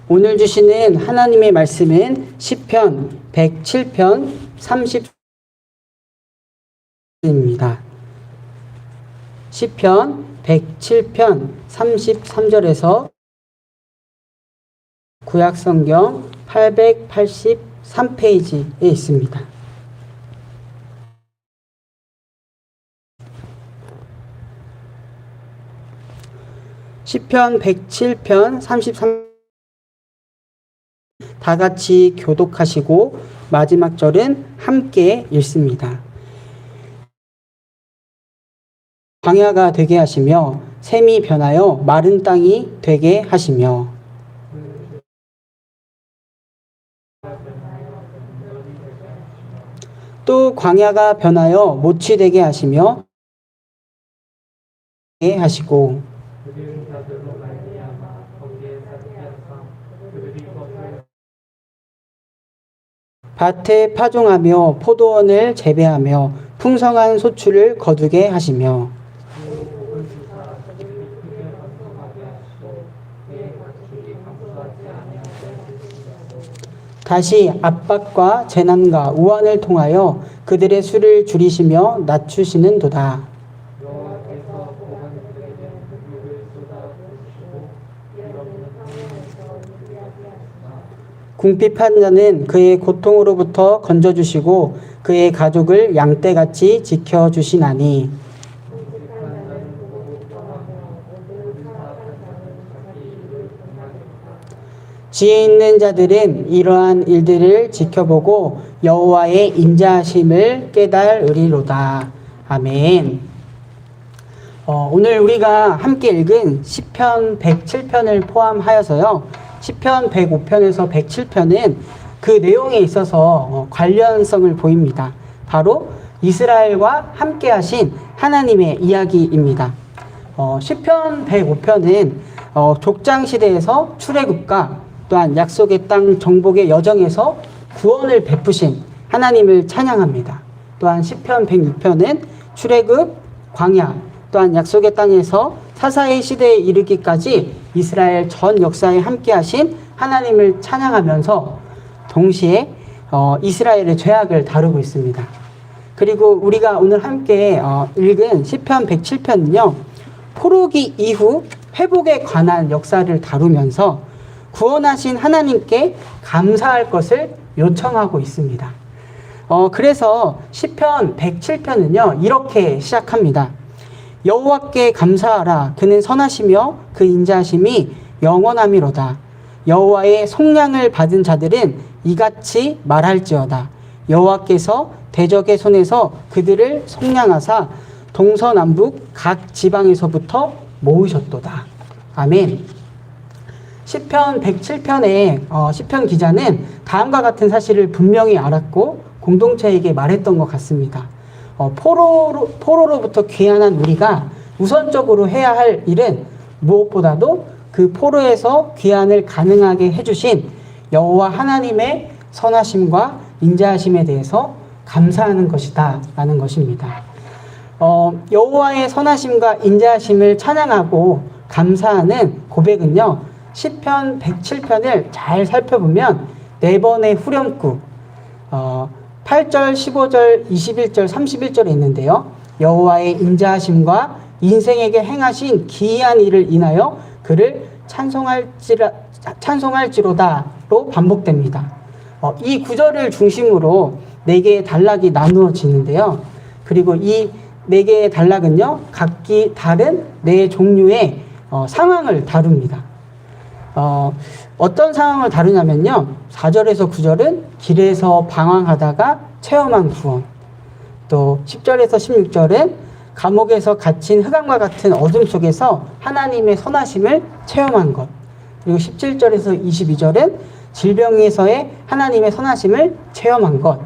오늘 주시는 하나님의 말씀은 시편 107편 30입니다. 시편 107편 33절에서 구약성경 883페이지에 있습니다. 시편 107편 33 다 같이 교독하시고 마지막 절은 함께 읽습니다. 광야가 되게 하시며 샘이 변하여 마른 땅이 되게 하시며 또 광야가 변하여 못이 되게 하시며 하시고 밭에 파종하며 포도원을 재배하며 풍성한 소출을 거두게 하시며 다시 압박과 재난과 우환을 통하여 그들의 수를 줄이시며 낮추시는도다. 궁핍한 자는 그의 고통으로부터 건져주시고 그의 가족을 양떼같이 지켜주시나니 지혜 있는 자들은 이러한 일들을 지켜보고 여호와의 인자하심을 깨달으리로다. 아멘. 오늘 우리가 함께 읽은 시편 107편을 포함하여서요. 시편 105편에서 107편은 그 내용에 있어서 관련성을 보입니다. 바로 이스라엘과 함께 하신 하나님의 이야기입니다. 시편 105편은 족장시대에서 출애굽과 또한 약속의 땅 정복의 여정에서 구원을 베푸신 하나님을 찬양합니다. 또한 시편 106편은 출애굽, 광야, 또한 약속의 땅에서 사사의 시대에 이르기까지 이스라엘 전 역사에 함께 하신 하나님을 찬양하면서 동시에 이스라엘의 죄악을 다루고 있습니다. 그리고 우리가 오늘 함께 읽은 시편 107편은요. 포로기 이후 회복에 관한 역사를 다루면서 구원하신 하나님께 감사할 것을 요청하고 있습니다. 그래서 시편 107편은요. 이렇게 시작합니다. 여호와께 감사하라. 그는 선하시며 그 인자하심이 영원함이로다. 여호와의 속량을 받은 자들은 이같이 말할지어다. 여호와께서 대적의 손에서 그들을 속량하사 동서남북 각 지방에서부터 모으셨도다. 아멘. 시편 107편의 시편 기자는 다음과 같은 사실을 분명히 알았고 공동체에게 말했던 것 같습니다. 포로로부터 귀환한 우리가 우선적으로 해야 할 일은 무엇보다도 그 포로에서 귀환을 가능하게 해주신 여호와 하나님의 선하심과 인자하심에 대해서 감사하는 것이다 라는 것입니다. 여호와의 선하심과 인자하심을 찬양하고 감사하는 고백은요. 시편 107편을 잘 살펴보면 4번의 후렴구 8절, 15절, 21절, 31절에 있는데요. 여호와의 인자하심과 인생에게 행하신 기이한 일을 인하여 그를 찬송할지로다로 반복됩니다. 이 구절을 중심으로 4개의 단락이 나누어지는데요. 그리고 이 4개의 단락은요. 각기 다른 4종류의 상황을 다룹니다. 어떤 상황을 다루냐면요. 4절에서 9절은 길에서 방황하다가 체험한 구원. 또 10절에서 16절은 감옥에서 갇힌 흑암과 같은 어둠 속에서 하나님의 선하심을 체험한 것. 그리고 17절에서 22절은 질병에서의 하나님의 선하심을 체험한 것.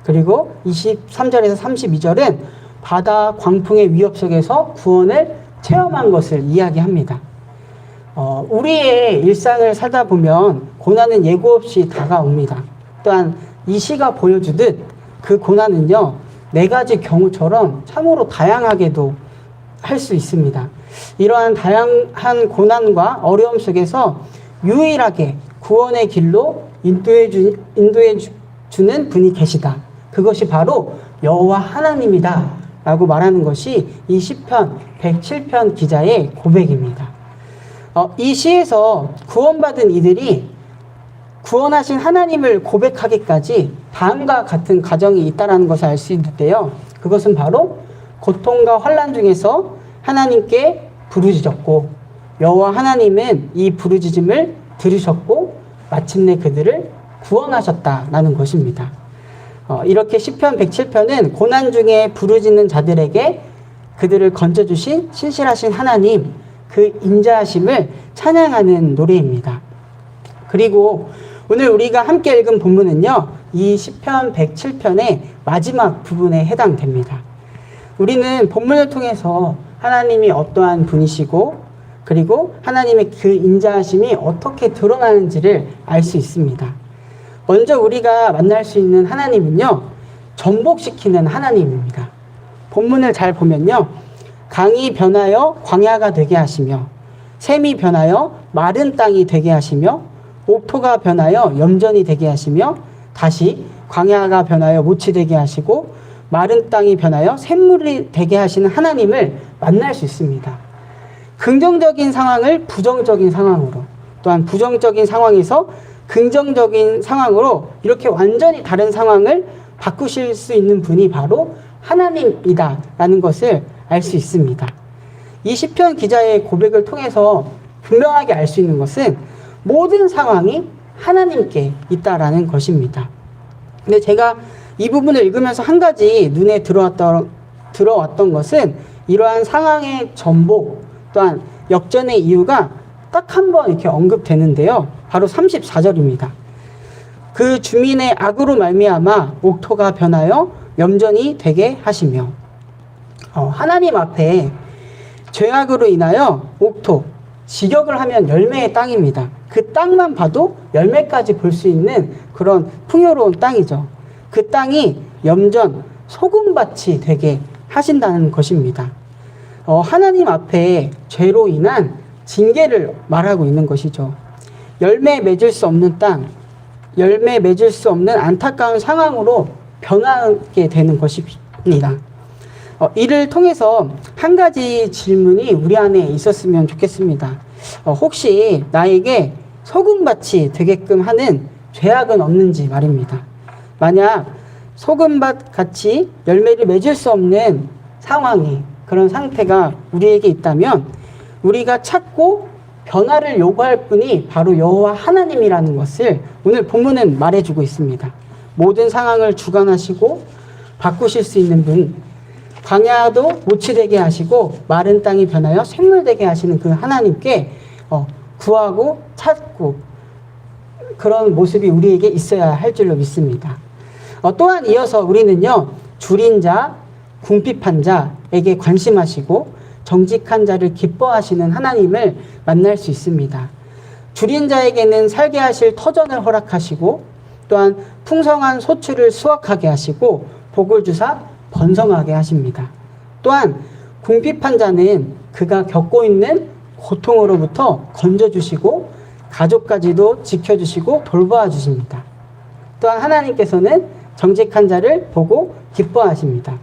그리고 23절에서 32절은 바다 광풍의 위협 속에서 구원을 체험한 것을 이야기합니다. 우리의 일상을 살다 보면 고난은 예고 없이 다가옵니다. 또한 이 시가 보여주듯 그 고난은요, 4가지 경우처럼 참으로 다양하게도 할 수 있습니다. 이러한 다양한 고난과 어려움 속에서 유일하게 구원의 길로 인도해 주는 분이 계시다. 그것이 바로 여호와 하나님이다 라고 말하는 것이 이 시편 107편 기자의 고백입니다. 이 시에서 구원받은 이들이 구원하신 하나님을 고백하기까지 다음과 같은 과정이 있다는 것을 알 수 있는데요. 그것은 바로 고통과 환난 중에서 하나님께 부르짖었고 여호와 하나님은 이 부르짖음을 들으셨고 마침내 그들을 구원하셨다라는 것입니다. 이렇게 시편 107편은 고난 중에 부르짖는 자들에게 그들을 건져주신 신실하신 하나님, 그 인자하심을 찬양하는 노래입니다. 그리고 오늘 우리가 함께 읽은 본문은요, 이 시편 107편의 마지막 부분에 해당됩니다. 우리는 본문을 통해서 하나님이 어떠한 분이시고 그리고 하나님의 그 인자하심이 어떻게 드러나는지를 알 수 있습니다. 먼저 우리가 만날 수 있는 하나님은요, 전복시키는 하나님입니다. 본문을 잘 보면요, 강이 변하여 광야가 되게 하시며 샘이 변하여 마른 땅이 되게 하시며 옥토가 변하여 염전이 되게 하시며 다시 광야가 변하여 모치 되게 하시고 마른 땅이 변하여 샘물이 되게 하시는 하나님을 만날 수 있습니다. 긍정적인 상황을 부정적인 상황으로, 또한 부정적인 상황에서 긍정적인 상황으로 이렇게 완전히 다른 상황을 바꾸실 수 있는 분이 바로 하나님이다라는 것을 알 수 있습니다. 이 시편 기자의 고백을 통해서 분명하게 알 수 있는 것은 모든 상황이 하나님께 있다라는 것입니다. 근데 제가 이 부분을 읽으면서 한 가지 눈에 들어왔던 것은 이러한 상황의 전복 또한 역전의 이유가 딱 한 번 이렇게 언급되는데요. 바로 34절입니다. 그 주민의 악으로 말미암아 옥토가 변하여 염전이 되게 하시며, 하나님 앞에 죄악으로 인하여 옥토, 직역을 하면 열매의 땅입니다. 그 땅만 봐도 열매까지 볼 수 있는 그런 풍요로운 땅이죠. 그 땅이 염전, 소금밭이 되게 하신다는 것입니다. 하나님 앞에 죄로 인한 징계를 말하고 있는 것이죠. 열매 맺을 수 없는 땅, 열매 맺을 수 없는 안타까운 상황으로 변하게 되는 것입니다. 이를 통해서 한 가지 질문이 우리 안에 있었으면 좋겠습니다. 혹시 나에게 소금밭이 되게끔 하는 죄악은 없는지 말입니다. 만약 소금밭 같이 열매를 맺을 수 없는 상황이, 그런 상태가 우리에게 있다면 우리가 찾고 변화를 요구할 분이 바로 여호와 하나님이라는 것을 오늘 본문은 말해주고 있습니다. 모든 상황을 주관하시고 바꾸실 수 있는 분, 광야도 모치되게 하시고 마른 땅이 변하여 샘물되게 하시는 그 하나님께 구하고 찾고 그런 모습이 우리에게 있어야 할 줄로 믿습니다. 또한 이어서 우리는요, 줄인 자, 궁핍한 자에게 관심하시고 정직한 자를 기뻐하시는 하나님을 만날 수 있습니다. 줄인 자에게는 살게 하실 터전을 허락하시고 또한 풍성한 소출을 수확하게 하시고 복을 주사 번성하게 하십니다. 또한 궁핍한 자는 그가 겪고 있는 고통으로부터 건져주시고 가족까지도 지켜주시고 돌보아 주십니다. 또한 하나님께서는 정직한 자를 보고 기뻐하십니다.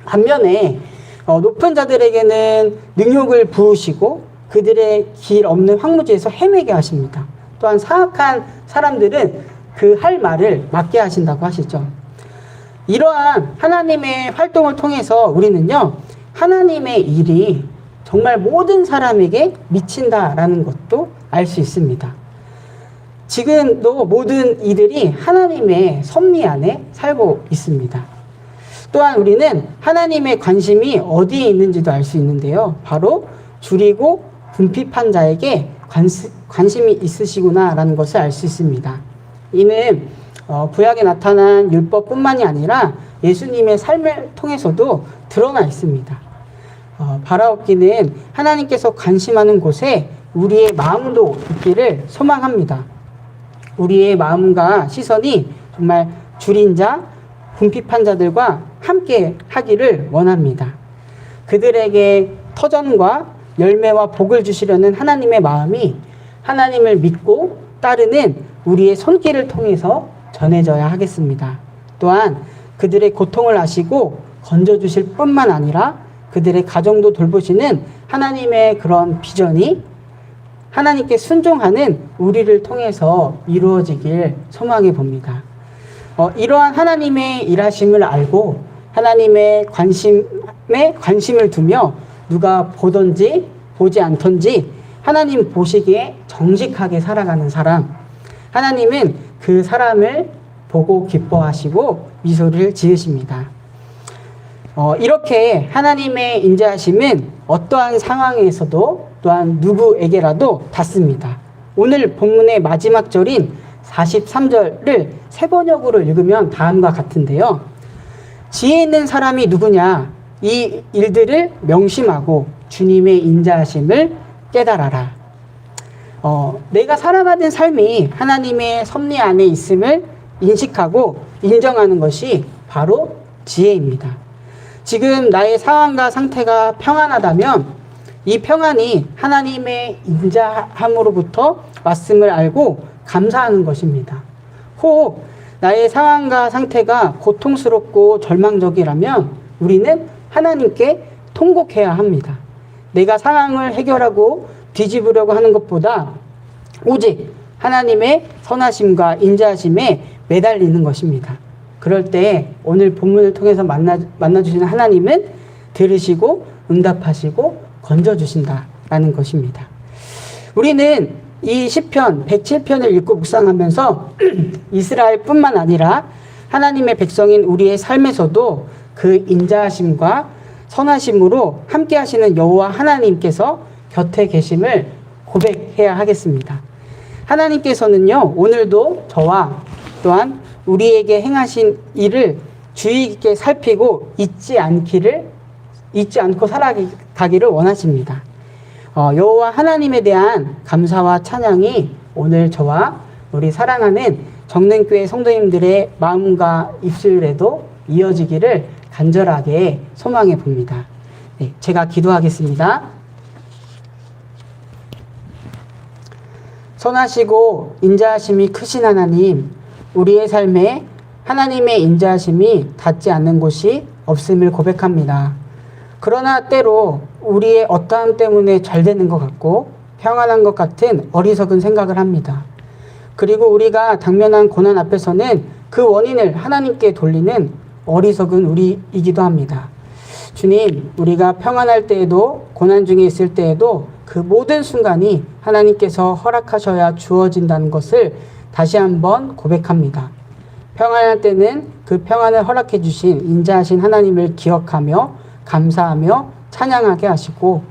반면에 높은 자들에게는 능욕을 부으시고 그들의 길 없는 황무지에서 헤매게 하십니다. 또한 사악한 사람들은 그 할 말을 막게 하신다고 하시죠. 이러한 하나님의 활동을 통해서 우리는요, 하나님의 일이 정말 모든 사람에게 미친다라는 것도 알 수 있습니다. 지금도 모든 이들이 하나님의 섭리 안에 살고 있습니다. 또한 우리는 하나님의 관심이 어디에 있는지도 알 수 있는데요. 바로 줄이고 궁핍한 자에게 관심이 있으시구나라는 것을 알 수 있습니다. 이는 구약에 나타난 율법뿐만이 아니라 예수님의 삶을 통해서도 드러나 있습니다. 바라옵기는 하나님께서 관심하는 곳에 우리의 마음도 있기를 소망합니다. 우리의 마음과 시선이 정말 줄인 자, 궁핍한 자들과 함께 하기를 원합니다. 그들에게 터전과 열매와 복을 주시려는 하나님의 마음이 하나님을 믿고 따르는 우리의 손길을 통해서 전해져야 하겠습니다. 또한 그들의 고통을 아시고 건져주실 뿐만 아니라 그들의 가정도 돌보시는 하나님의 그런 비전이 하나님께 순종하는 우리를 통해서 이루어지길 소망해 봅니다. 이러한 하나님의 일하심을 알고 하나님의 관심을 두며 누가 보든지 보지 않던지 하나님 보시기에 정직하게 살아가는 사람, 하나님은 그 사람을 보고 기뻐하시고 미소를 지으십니다. 이렇게 하나님의 인자하심은 어떠한 상황에서도 또한 누구에게라도 닿습니다. 오늘 본문의 마지막 절인 43절을 세 번역으로 읽으면 다음과 같은데요. 지혜 있는 사람이 누구냐? 이 일들을 명심하고 주님의 인자하심을 깨달아라. 내가 살아가는 삶이 하나님의 섭리 안에 있음을 인식하고 인정하는 것이 바로 지혜입니다. 지금 나의 상황과 상태가 평안하다면 이 평안이 하나님의 인자함으로부터 왔음을 알고 감사하는 것입니다. 혹 나의 상황과 상태가 고통스럽고 절망적이라면 우리는 하나님께 통곡해야 합니다. 내가 상황을 해결하고 뒤집으려고 하는 것보다 오직 하나님의 선하심과 인자하심에 매달리는 것입니다. 그럴 때 오늘 본문을 통해서 만나주시는 하나님은 들으시고 응답하시고 건져주신다라는 것입니다. 우리는 이 시편 107편을 읽고 묵상하면서 이스라엘뿐만 아니라 하나님의 백성인 우리의 삶에서도 그 인자하심과 선하심으로 함께 하시는 여호와 하나님께서 곁에 계심을 고백해야 하겠습니다. 하나님께서는요, 오늘도 저와 또한 우리에게 행하신 일을 주의 깊게 살피고 잊지 않고 살아가기를 원하십니다. 여호와 하나님에 대한 감사와 찬양이 오늘 저와 우리 사랑하는 정릉교회 성도님들의 마음과 입술에도 이어지기를 간절하게 소망해 봅니다. 네, 제가 기도하겠습니다. 선하시고 인자하심이 크신 하나님, 우리의 삶에 하나님의 인자하심이 닿지 않는 곳이 없음을 고백합니다. 그러나 때로 우리의 어떠함 때문에 잘 되는 것 같고 평안한 것 같은 어리석은 생각을 합니다. 그리고 우리가 당면한 고난 앞에서는 그 원인을 하나님께 돌리는 어리석은 우리이기도 합니다. 주님, 우리가 평안할 때에도 고난 중에 있을 때에도 그 모든 순간이 하나님께서 허락하셔야 주어진다는 것을 다시 한번 고백합니다. 평안할 때는 그 평안을 허락해 주신 인자하신 하나님을 기억하며 감사하며 찬양하게 하시고,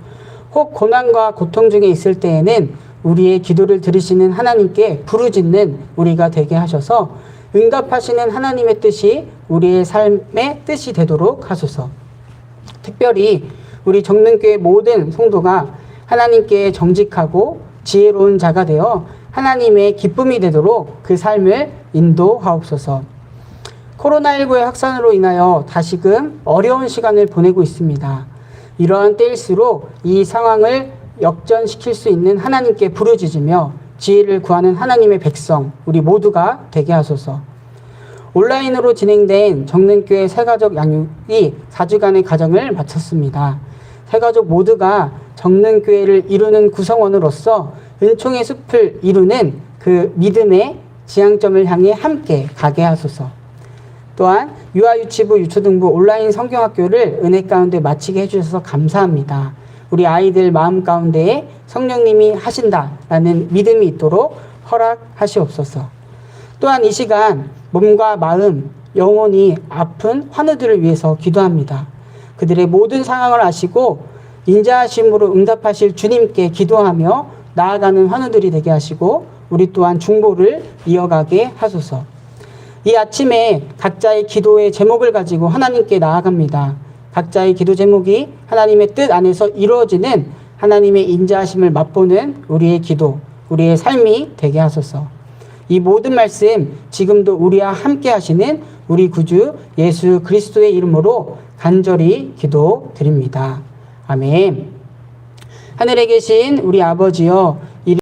혹 고난과 고통 중에 있을 때에는 우리의 기도를 들으시는 하나님께 부르짖는 우리가 되게 하셔서 응답하시는 하나님의 뜻이 우리의 삶의 뜻이 되도록 하소서. 특별히 우리 정릉교회 모든 성도가 하나님께 정직하고 지혜로운 자가 되어 하나님의 기쁨이 되도록 그 삶을 인도하옵소서. 코로나19의 확산으로 인하여 다시금 어려운 시간을 보내고 있습니다. 이러한 때일수록 이 상황을 역전시킬 수 있는 하나님께 부르짖으며 지혜를 구하는 하나님의 백성 우리 모두가 되게 하소서. 온라인으로 진행된 정릉교회 새가족 양육이 4주간의 과정을 마쳤습니다. 새가족 모두가 정릉교회를 이루는 구성원으로서 은총의 숲을 이루는 그 믿음의 지향점을 향해 함께 가게 하소서. 또한 유아유치부, 유초등부 온라인 성경학교를 은혜 가운데 마치게 해주셔서 감사합니다. 우리 아이들 마음 가운데에 성령님이 하신다라는 믿음이 있도록 허락하시옵소서. 또한 이 시간 몸과 마음, 영혼이 아픈 환우들을 위해서 기도합니다. 그들의 모든 상황을 아시고 인자하심으로 응답하실 주님께 기도하며 나아가는 환우들이 되게 하시고 우리 또한 중보를 이어가게 하소서. 이 아침에 각자의 기도의 제목을 가지고 하나님께 나아갑니다. 각자의 기도 제목이 하나님의 뜻 안에서 이루어지는 하나님의 인자하심을 맛보는 우리의 기도, 우리의 삶이 되게 하소서. 이 모든 말씀 지금도 우리와 함께 하시는 우리 구주 예수 그리스도의 이름으로 간절히 기도드립니다. 아멘. 하늘에 계신 우리 아버지여,